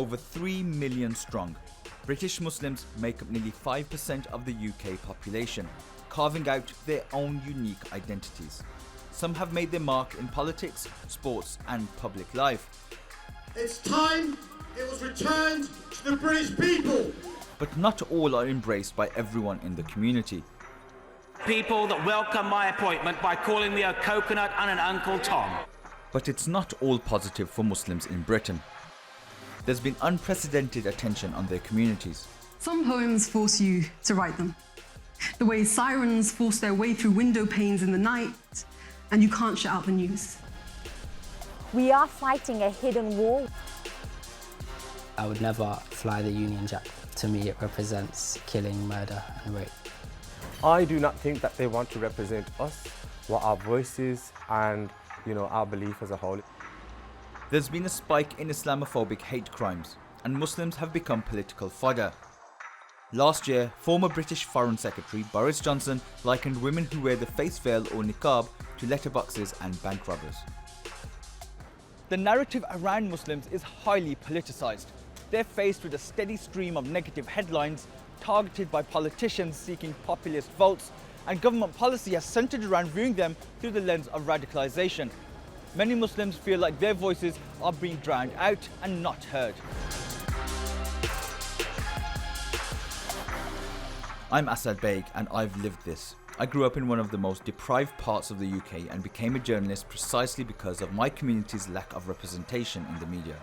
over 3 million strong. British Muslims make up nearly 5% of the UK population, carving out their own unique identities. Some have made their mark in politics, sports and public life. It's time it was returned to the British people. But not all are embraced by everyone in the community. People that welcome my appointment by calling me a coconut and an Uncle Tom. But it's not all positive for Muslims in Britain. There's been unprecedented attention on their communities. Some poems force you to write them. The way sirens force their way through window panes in the night, and you can't shut out the news. We are fighting a hidden war. I would never fly the Union Jack. To me, it represents killing, murder and rape. I do not think that they want to represent us, what our voice is, and our belief as a whole. There's been a spike in Islamophobic hate crimes, and Muslims have become political fodder. Last year, former British Foreign Secretary Boris Johnson likened women who wear the face veil or niqab to letterboxes and bank robbers. The narrative around Muslims is highly politicised. They're faced with a steady stream of negative headlines, targeted by politicians seeking populist votes, and government policy has centred around viewing them through the lens of radicalisation. Many Muslims feel like their voices are being drowned out and not heard. I'm Asad Baig and I've lived this. I grew up in one of the most deprived parts of the UK and became a journalist precisely because of my community's lack of representation in the media.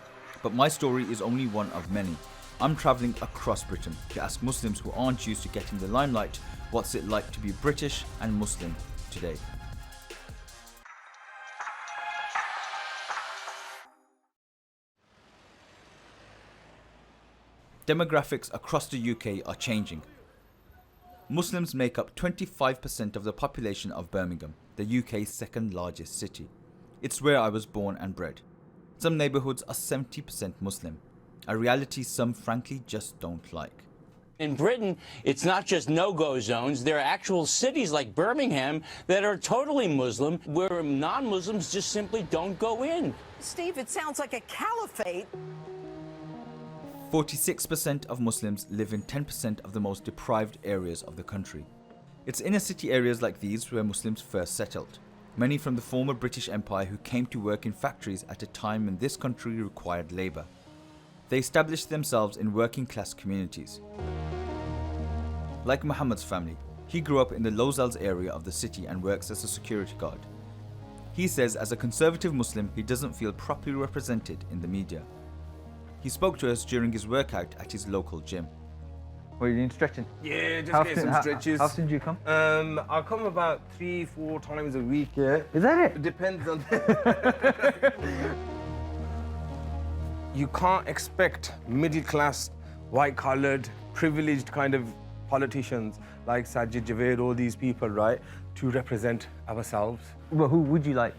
But my story is only one of many. I'm travelling across Britain to ask Muslims who aren't used to getting the limelight what's it like to be British and Muslim today. Demographics across the UK are changing. Muslims make up 25% of the population of Birmingham, the UK's second largest city. It's where I was born and bred. Some neighbourhoods are 70% Muslim, a reality some frankly just don't like. In Britain, it's not just no-go zones. There are actual cities like Birmingham that are totally Muslim, where non-Muslims just simply don't go in. Steve, it sounds like a caliphate. 46% of Muslims live in 10% of the most deprived areas of the country. It's inner city areas like these where Muslims first settled. Many from the former British Empire who came to work in factories at a time when this country required labour. They established themselves in working class communities. Like Muhammad's family, he grew up in the Lozels area of the city and works as a security guard. He says as a conservative Muslim he doesn't feel properly represented in the media. He spoke to us during his workout at his local gym. What are you doing, stretching? Yeah, just getting some stretches. How often do you come? I come about 3-4 times a week, yeah. Is that it? It depends on... You can't expect middle-class, white-collared, privileged kind of politicians like Sajid Javid, all these people, right, to represent ourselves. Well, who would you like?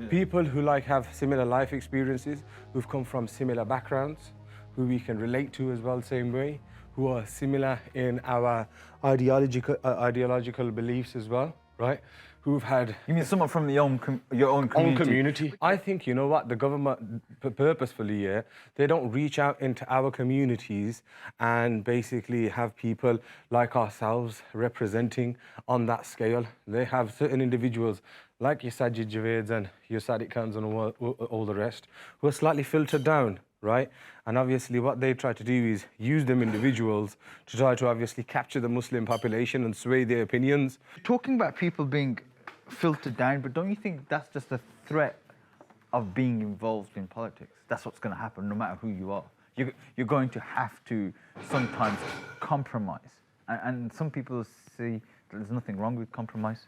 People who have similar life experiences, who've come from similar backgrounds, who we can relate to as well, same way, who are similar in our ideological beliefs as well, right? Who've had... You mean someone from your own community? I think, you know what, the government purposefully, yeah, they don't reach out into our communities and basically have people like ourselves representing on that scale. They have certain individuals like your Sajid Javids and your Sadiq Khans and all the rest, who are slightly filtered down, right? And obviously what they try to do is use them individuals to try to obviously capture the Muslim population and sway their opinions. Talking about people being filtered down, but don't you think that's just a threat of being involved in politics? That's what's going to happen no matter who you are. You're going to have to sometimes compromise. And some people see there's nothing wrong with compromise.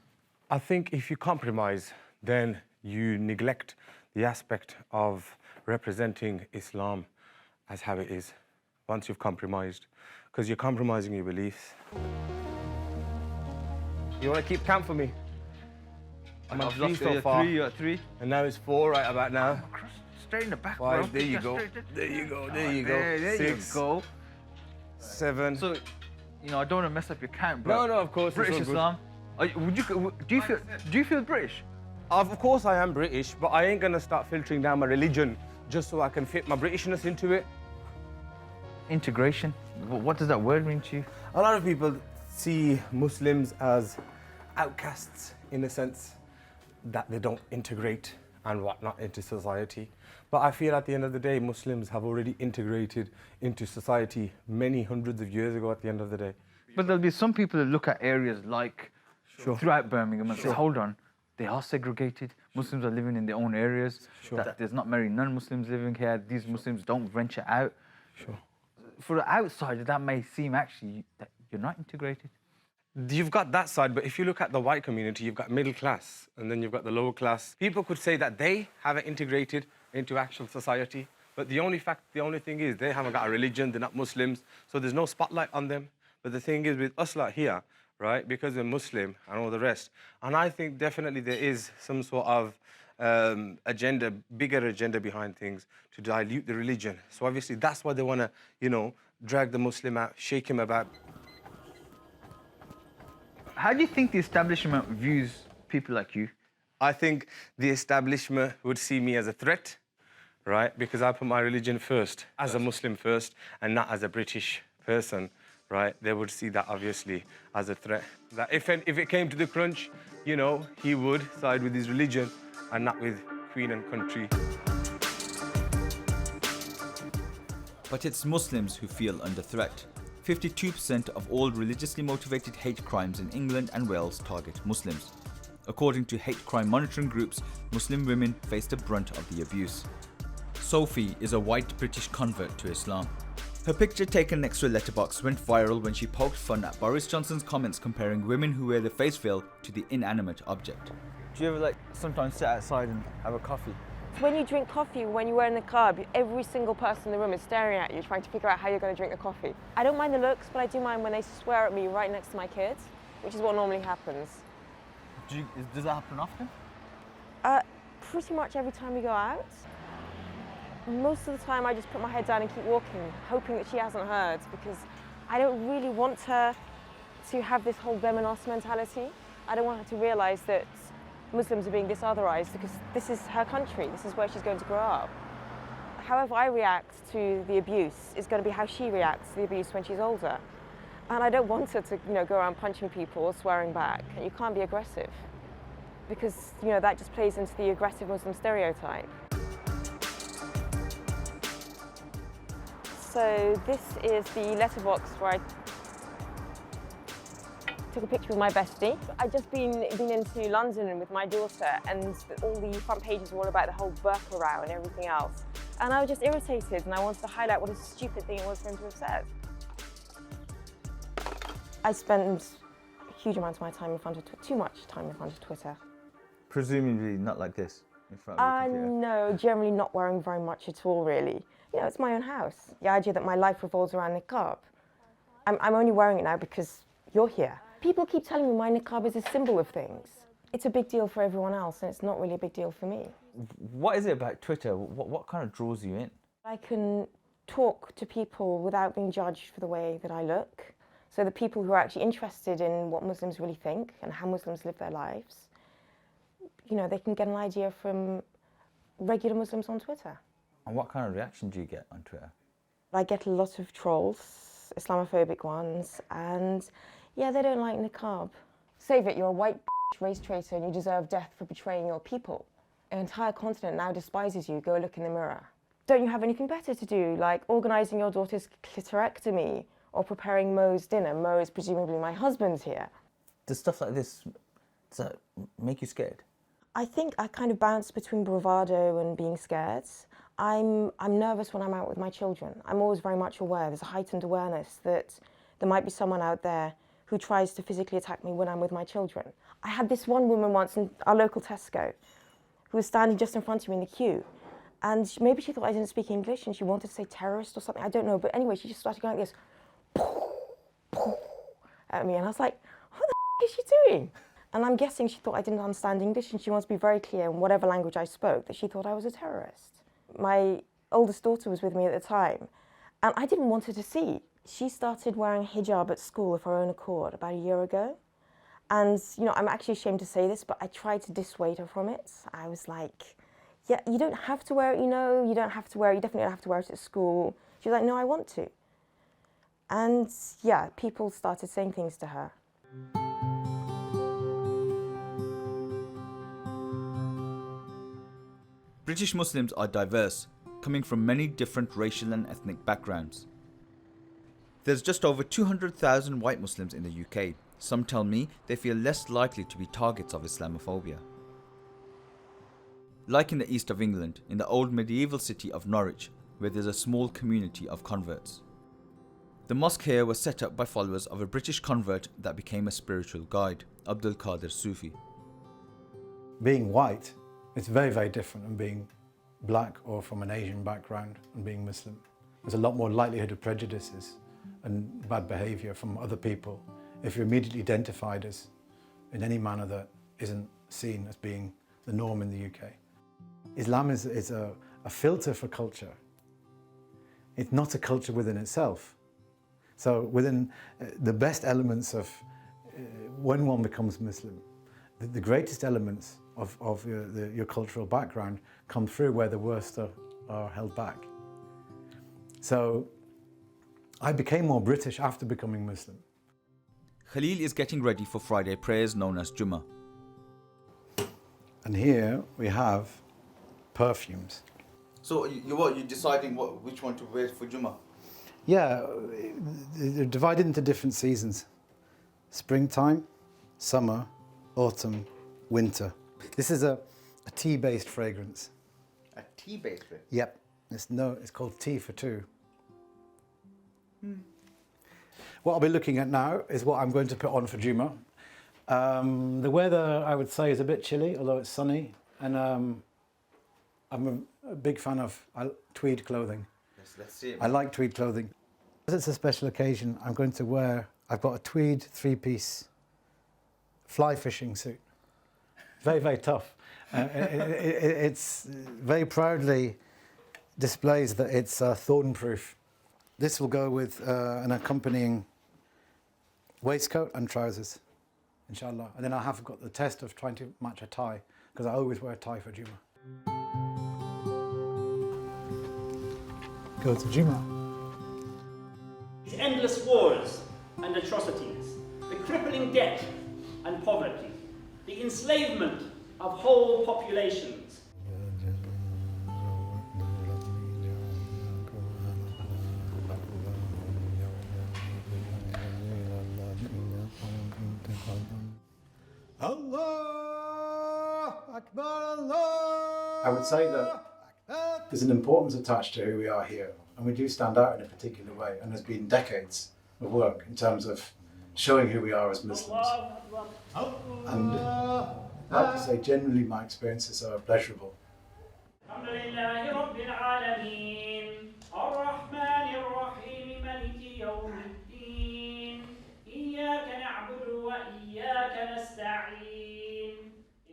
I think if you compromise, then you neglect the aspect of representing Islam as how it is once you've compromised, because you're compromising your beliefs. You want to keep count for me? I'm on 3 so far. 3, you're at 3. And now it's 4 right about now. Straight in the back, 5, bro. there you go. There you go, there you go. There 6, you go. 7. So, I don't want to mess up your count, bro. No, of course. British Islam. Do you feel British? Of course I am British, but I ain't gonna start filtering down my religion just so I can fit my Britishness into it. integration. What does that word mean to you? A lot of people see Muslims as outcasts in a sense that they don't integrate and whatnot into society. But I feel at the end of the day, Muslims have already integrated into society many hundreds of years ago at the end of the day. But there'll be some people that look at areas like throughout Birmingham and say, hold on, they are segregated. Muslims are living in their own areas. That there's not many non-Muslims living here. These Muslims don't venture out. For the outsider, that may seem actually that you're not integrated. You've got that side, but if you look at the white community, you've got middle class, and then you've got the lower class. People could say that they haven't integrated into actual society, but the only thing is they haven't got a religion, they're not Muslims, so there's no spotlight on them. But the thing is with us lot here, right, because we're Muslim and all the rest, and I think definitely there is some sort of agenda, bigger agenda behind things to dilute the religion. So obviously that's why they want to, you know, drag the Muslim out, shake him about. How do you think the establishment views people like you? I think the establishment would see me as a threat, right? Because I put my religion first, as a Muslim first, and not as a British person, right? They would see that obviously as a threat. That if it came to the crunch, you know, he would side with his religion and not with Queen and country. But it's Muslims who feel under threat. 52% of all religiously motivated hate crimes in England and Wales target Muslims. According to hate crime monitoring groups, Muslim women face the brunt of the abuse. Sophie is a white British convert to Islam. Her picture taken next to a letterbox went viral when she poked fun at Boris Johnson's comments comparing women who wear the face veil to the inanimate object. Do you ever sometimes sit outside and have a coffee? When you drink coffee, when you wear in the club, every single person in the room is staring at you, trying to figure out how you're going to drink the coffee. I don't mind the looks, but I do mind when they swear at me right next to my kids, which is what normally happens. Does that happen often? Pretty much every time we go out. Most of the time I just put my head down and keep walking, hoping that she hasn't heard, because I don't really want her to have this whole them and us mentality. I don't want her to realise that Muslims are being disotherised because this is her country, this is where she's going to grow up. However I react to the abuse is going to be how she reacts to the abuse when she's older. And I don't want her to, go around punching people or swearing back. And you can't be aggressive because, that just plays into the aggressive Muslim stereotype. So this is the letterbox where I took a picture with my bestie. I'd just been into London with my daughter, and all the front pages were all about the whole burqa row and everything else. And I was just irritated, and I wanted to highlight what a stupid thing it was for him to have said. I spend a huge amount of my time in front of too much time in front of Twitter. Presumably not like this, in front of the computer. No, generally not wearing very much at all, really. It's my own house. The idea that my life revolves around niqab. I'm only wearing it now because you're here. People keep telling me my niqab is a symbol of things. It's a big deal for everyone else, and it's not really a big deal for me. What is it about Twitter? What kind of draws you in? I can talk to people without being judged for the way that I look. So the people who are actually interested in what Muslims really think and how Muslims live their lives, they can get an idea from regular Muslims on Twitter. And what kind of reaction do you get on Twitter? I get a lot of trolls, Islamophobic ones, and yeah, they don't like niqab. Save it, you're a white race traitor and you deserve death for betraying your people. An entire continent now despises you, go look in the mirror. Don't you have anything better to do, like organising your daughter's clitorectomy or preparing Mo's dinner? Mo is presumably my husband here. Does stuff like this, does that make you scared? I think I kind of bounce between bravado and being scared. I'm nervous when I'm out with my children. I'm always very much aware, there's a heightened awareness that there might be someone out there who tries to physically attack me when I'm with my children. I had this one woman once in our local Tesco who was standing just in front of me in the queue, and maybe she thought I didn't speak English and she wanted to say terrorist or something, I don't know, but anyway, she just started going like this, at me, and I was like, what the is she doing? And I'm guessing she thought I didn't understand English, and she wants to be very clear in whatever language I spoke that she thought I was a terrorist. My oldest daughter was with me at the time, and I didn't want her to see. She started wearing hijab at school of her own accord about a year ago. And, I'm actually ashamed to say this, but I tried to dissuade her from it. I was like, yeah, you don't have to wear it, you don't have to wear it, you definitely don't have to wear it at school. She was like, no, I want to. And yeah, people started saying things to her. British Muslims are diverse, coming from many different racial and ethnic backgrounds. There's just over 200,000 white Muslims in the UK. Some tell me they feel less likely to be targets of Islamophobia. Like in the east of England, in the old medieval city of Norwich, where there's a small community of converts. The mosque here was set up by followers of a British convert that became a spiritual guide, Abdul Qadir Sufi. Being white, it's very, very different than being black or from an Asian background and being Muslim. There's a lot more likelihood of prejudices and bad behaviour from other people if you're immediately identified as in any manner that isn't seen as being the norm in the UK. Islam is a filter for culture. It's not a culture within itself. So within the best elements of when one becomes Muslim, the greatest elements of your cultural background come through where the worst are held back. So I became more British after becoming Muslim. Khalil is getting ready for Friday prayers known as Jummah. And here we have perfumes. So you're deciding which one to wear for Jummah? Yeah, they're divided into different seasons. Springtime, summer, autumn, winter. This is a tea-based fragrance. A tea-based fragrance? Yep, it's called Tea for Two. What I'll be looking at now is what I'm going to put on for Jummah. The weather, I would say, is a bit chilly, although it's sunny. And I'm a big fan of tweed clothing. Let's see it. I like tweed clothing. As it's a special occasion, I'm going to wear, I've got a tweed three-piece fly fishing suit. Very, very tough. It's very proudly displays that it's thorn-proof. This will go with an accompanying waistcoat and trousers, inshallah. And then I have got the test of trying to match a tie, because I always wear a tie for Jummah. Go to Jummah. These endless wars and atrocities, the crippling debt and poverty, the enslavement of whole populations. Allah Akbar, Allah. I would say that there's an importance attached to who we are here, and we do stand out in a particular way, and there's been decades of work in terms of showing who we are as Muslims. And I have to say, generally my experiences are pleasurable.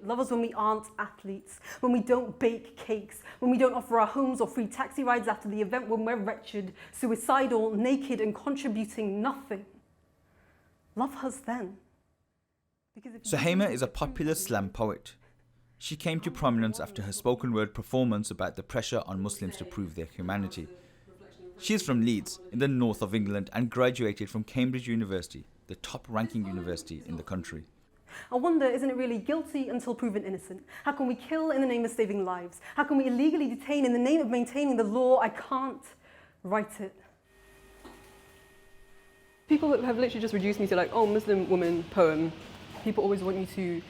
Love us when we aren't athletes, when we don't bake cakes, when we don't offer our homes or free taxi rides after the event, when we're wretched, suicidal, naked and contributing nothing. Love us then. Suhaiymah is a popular slam poet. She came to prominence after her spoken word performance about the pressure on Muslims to prove their humanity. She is from Leeds, in the north of England, and graduated from Cambridge University, the top-ranking university in the country. I wonder, isn't it really guilty until proven innocent? How can we kill in the name of saving lives? How can we illegally detain in the name of maintaining the law? I can't write it. People have literally just reduced me to like, oh, Muslim woman poem. People always want you to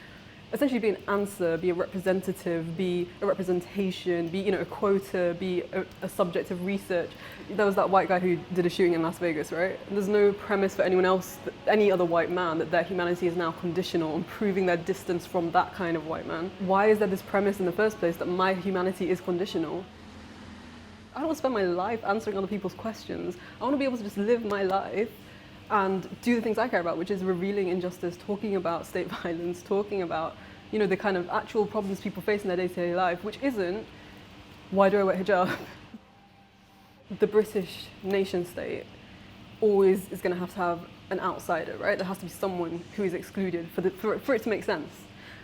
essentially be an answer, be a representative, be a representation, be, a quota, be a subject of research. There was that white guy who did a shooting in Las Vegas, right? And there's no premise for anyone else, any other white man, that their humanity is now conditional on proving their distance from that kind of white man. Why is there this premise in the first place that my humanity is conditional? I don't want to spend my life answering other people's questions. I want to be able to just live my life and do the things I care about, which is revealing injustice, talking about state violence, talking about, the kind of actual problems people face in their day-to-day life, which isn't, why do I wear hijab? The British nation state always is going to have an outsider, right? There has to be someone who is excluded for it to make sense.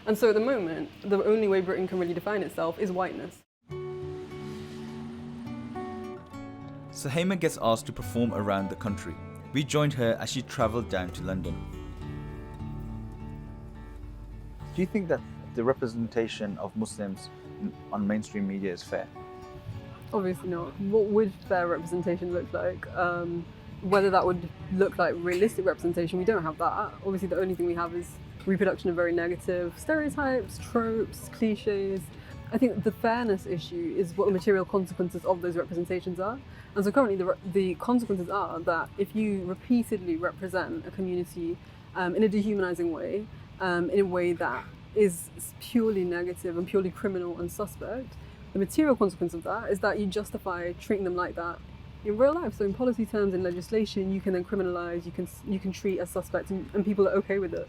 And so at the moment, the only way Britain can really define itself is whiteness. Suhaiymah gets asked to perform around the country. We joined her as she travelled down to London. Do you think that the representation of Muslims on mainstream media is fair? Obviously not. What would fair representation look like? Whether that would look like realistic representation, we don't have that. Obviously the only thing we have is reproduction of very negative stereotypes, tropes, cliches. I think the fairness issue is what the material consequences of those representations are. And so currently the consequences are that if you repeatedly represent a community in a dehumanizing way, in a way that is purely negative and purely criminal and suspect, the material consequence of that is that you justify treating them like that in real life. So in policy terms, in legislation, you can then criminalize, you can treat as suspects, and people are okay with it.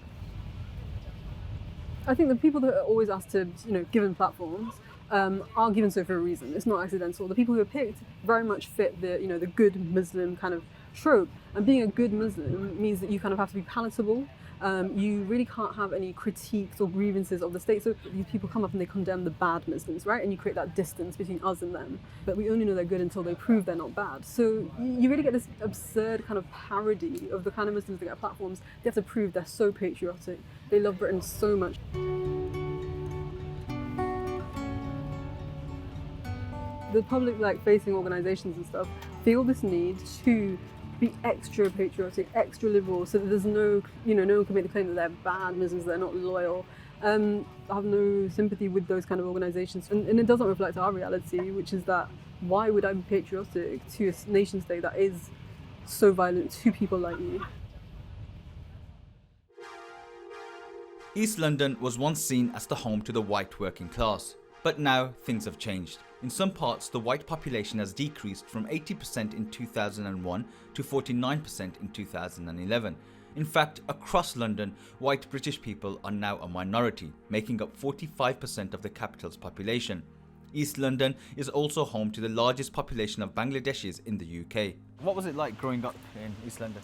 I think the people that are always asked to, given platforms, are given so for a reason. It's not accidental. The people who are picked very much fit the good Muslim kind of trope. And being a good Muslim means that you kind of have to be palatable. You really can't have any critiques or grievances of the state. So these people come up and they condemn the bad Muslims, right? And you create that distance between us and them. But we only know they're good until they prove they're not bad. So you really get this absurd kind of parody of the kind of Muslims that get platforms. They have to prove they're so patriotic. They love Britain so much. The public facing organisations and stuff feel this need to be extra patriotic, extra liberal, so that there's no one can make the claim that they're bad Muslims, they're not loyal. I have no sympathy with those kind of organisations, and it doesn't reflect our reality, which is that why would I be patriotic to a nation state that is so violent to people like me? East London was once seen as the home to the white working class, but now things have changed. In some parts, the white population has decreased from 80% in 2001 to 49% in 2011. In fact, across London, white British people are now a minority, making up 45% of the capital's population. East London is also home to the largest population of Bangladeshis in the UK. What was it like growing up in East London?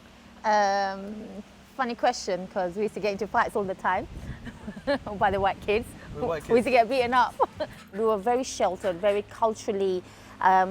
Funny question, because we used to get into fights all the time by the white kids. We used to get beaten up. We were very sheltered, very culturally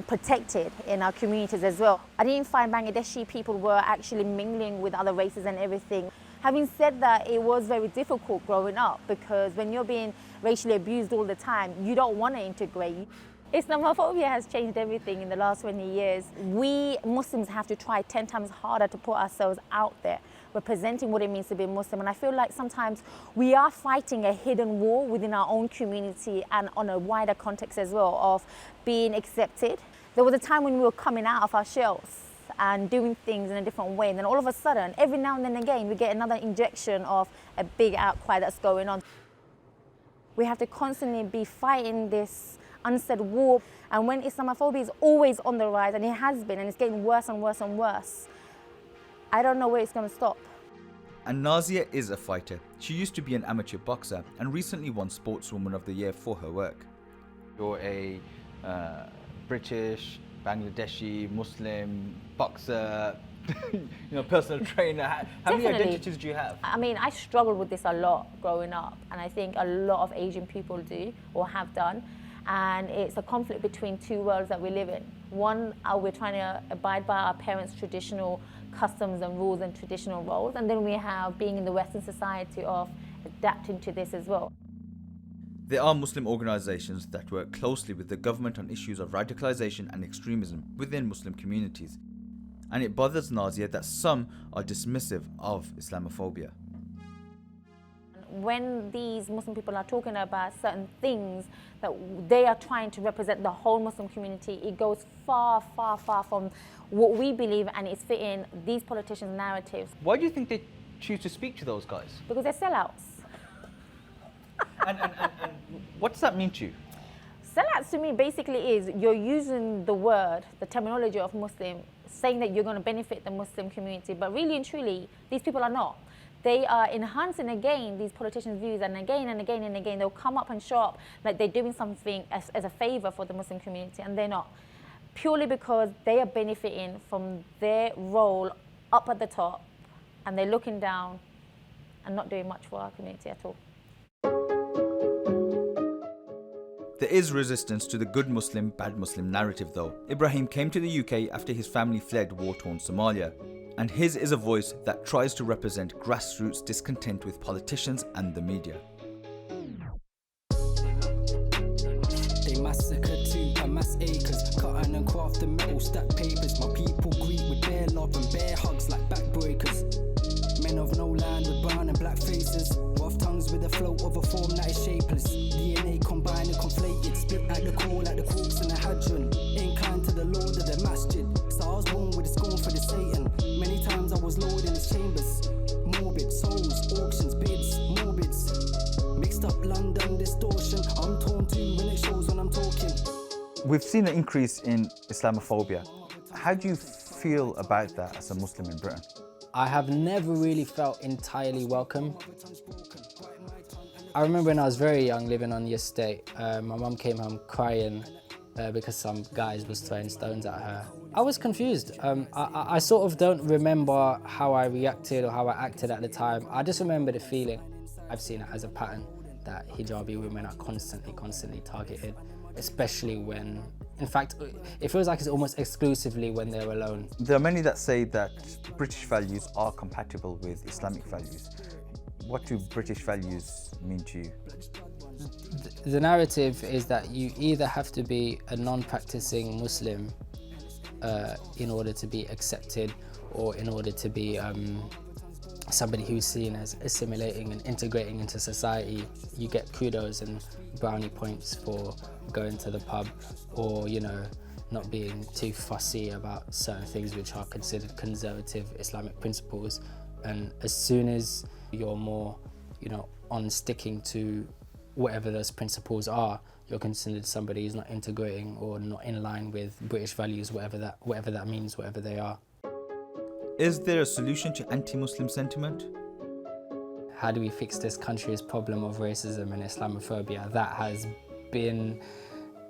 protected in our communities as well. I didn't find Bangladeshi people were actually mingling with other races and everything. Having said that, it was very difficult growing up, because when you're being racially abused all the time, you don't want to integrate. Islamophobia has changed everything in the last 20 years. We Muslims have to try 10 times harder to put ourselves out there, representing what it means to be Muslim. And I feel like sometimes we are fighting a hidden war within our own community and on a wider context as well of being accepted. There was a time when we were coming out of our shells and doing things in a different way. And then all of a sudden, every now and then again, we get another injection of a big outcry that's going on. We have to constantly be fighting this unsaid war. And when Islamophobia is always on the rise, and it has been, and it's getting worse and worse and worse, I don't know where it's going to stop. And Nazia is a fighter. She used to be an amateur boxer and recently won Sportswoman of the Year for her work. You're a British, Bangladeshi, Muslim, boxer, personal trainer. How many identities do you have? I mean, I struggled with this a lot growing up, and I think a lot of Asian people do or have done. And it's a conflict between two worlds that we live in. One, we're trying to abide by our parents' traditional customs and rules and traditional roles. And then we have being in the Western society of adapting to this as well. There are Muslim organisations that work closely with the government on issues of radicalisation and extremism within Muslim communities. And it bothers Nazia that some are dismissive of Islamophobia. When these Muslim people are talking about certain things that they are trying to represent the whole Muslim community, it goes far, far, far from what we believe, and it's fitting these politicians' narratives. Why do you think they choose to speak to those guys? Because they're sellouts. And what does that mean to you? Sellouts to me basically is you're using the word, the terminology of Muslim, saying that you're going to benefit the Muslim community, but really and truly, these people are not. They are enhancing again these politicians' views, and again and again and again they'll come up and show up like they're doing something as a favour for the Muslim community, and they're not. Purely because they are benefiting from their role up at the top, and they're looking down and not doing much for our community at all. There is resistance to the good Muslim, bad Muslim narrative though. Ibrahim came to the UK after his family fled war-torn Somalia. and his is a voice that tries to represent grassroots discontent with politicians and the media. They massacre too, amass acres, cut and craft the metal, stack papers. My people greet with bare love and bare hugs like backbreakers. Men of no land with brown and black faces, rough tongues with a float of a form that is shapeless. DNA combined and conflated, split at the core like the corpse in a hadron. Inclined to the Lord of the Masjid, so I was born with a scorn for the Satan. Many times I was Lord in his chambers. Morbid souls, auctions, bids, morbids. Mixed up London distortion, I'm torn too when it shows when I'm talking. We've seen an increase in Islamophobia. How do you feel about that as a Muslim in Britain? I have never really felt entirely welcome. I remember when I was very young, living on the estate, my mum came home crying because some guys was throwing stones at her. I was confused. I sort of don't remember how I reacted or how I acted at the time. I just remember the feeling. I've seen it as a pattern that hijabi women are constantly targeted, especially when, in fact, it feels like it's almost exclusively when they're alone. There are many that say that British values are compatible with Islamic values. What do British values mean to you? The narrative is that you either have to be a non-practicing Muslim in order to be accepted, or in order to be somebody who's seen as assimilating and integrating into society. You get kudos and brownie points for going to the pub, or, you know, not being too fussy about certain things which are considered conservative Islamic principles. And as soon as you're more, you know, on sticking to whatever those principles are, you're considered somebody who's not integrating or not in line with British values, whatever that means, whatever they are. Is there a solution to anti-Muslim sentiment? How do we fix this country's problem of racism and Islamophobia? That has been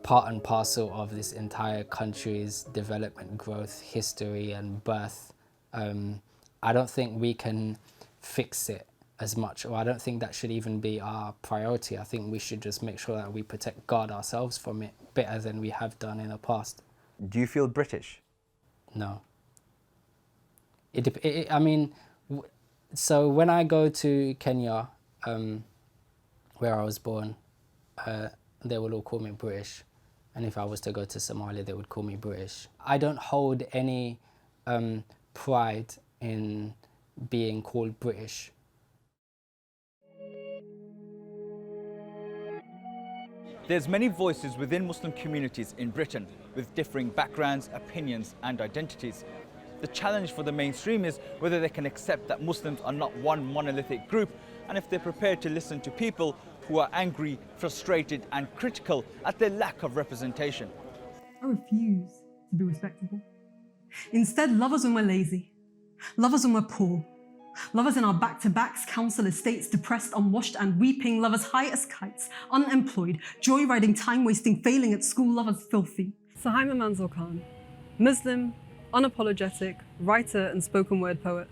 part and parcel of this entire country's development, growth, history and birth. I don't think we can fix it as much, or I don't think that should even be our priority. I think we should just make sure that we guard ourselves from it better than we have done in the past. Do you feel British? No. I mean, so when I go to Kenya, where I was born, they will all call me British. And if I was to go to Somalia, they would call me British. I don't hold any pride in being called British. There's many voices within Muslim communities in Britain with differing backgrounds, opinions and identities. The challenge for the mainstream is whether they can accept that Muslims are not one monolithic group, and if they're prepared to listen to people who are angry, frustrated and critical at their lack of representation. I refuse to be respectable. Instead, love us when we're lazy. Love us when we're poor. Love us in our back-to-backs, council estates, depressed, unwashed and weeping. Love us high as kites, unemployed, joyriding, time-wasting, failing at school. Love us filthy. Suhaiymah Manzoor-Khan, Muslim, unapologetic, writer and spoken word poet.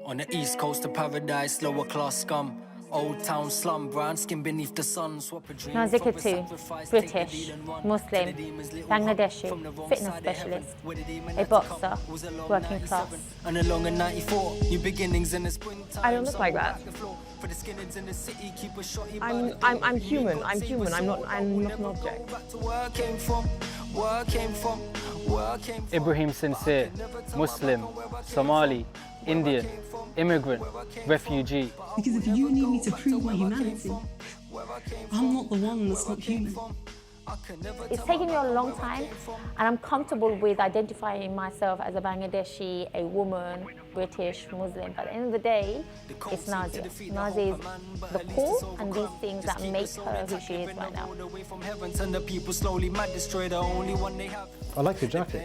On the east coast of paradise, lower class scum. Old town slum, brown skin beneath the sun. Nazia Khatun, British, Muslim, Bangladeshi, fitness specialist, a boxer, working class. I don't look like that. I'm human. I'm not an object. Ibrahim sincere, Muslim, Somali, Indian, immigrant, refugee. Because if you need me to prove my humanity, I'm not the one that's not human. It's taken me a long time, and I'm comfortable with identifying myself as a Bangladeshi, a woman, British, Muslim. But at the end of the day, it's Nazia. Nazia is the core and these things that make her who she is right now. I like your jacket.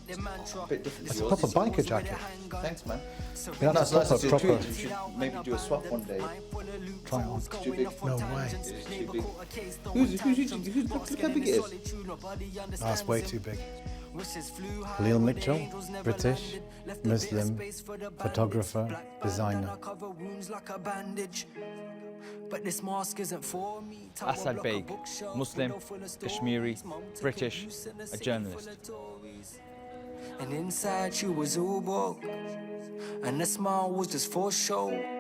It's a proper biker jacket. Thanks, man. Yeah, that's that's nice. proper. You should maybe do a swap one day. Try it on. It's too big. No way. It's too big. Look how big it is. That's way too big. Khalil Mitchell, British, Muslim, photographer, designer. Asad Baig, Muslim, Kashmiri, British, a journalist. and inside she was all broke, and the smile was just for show.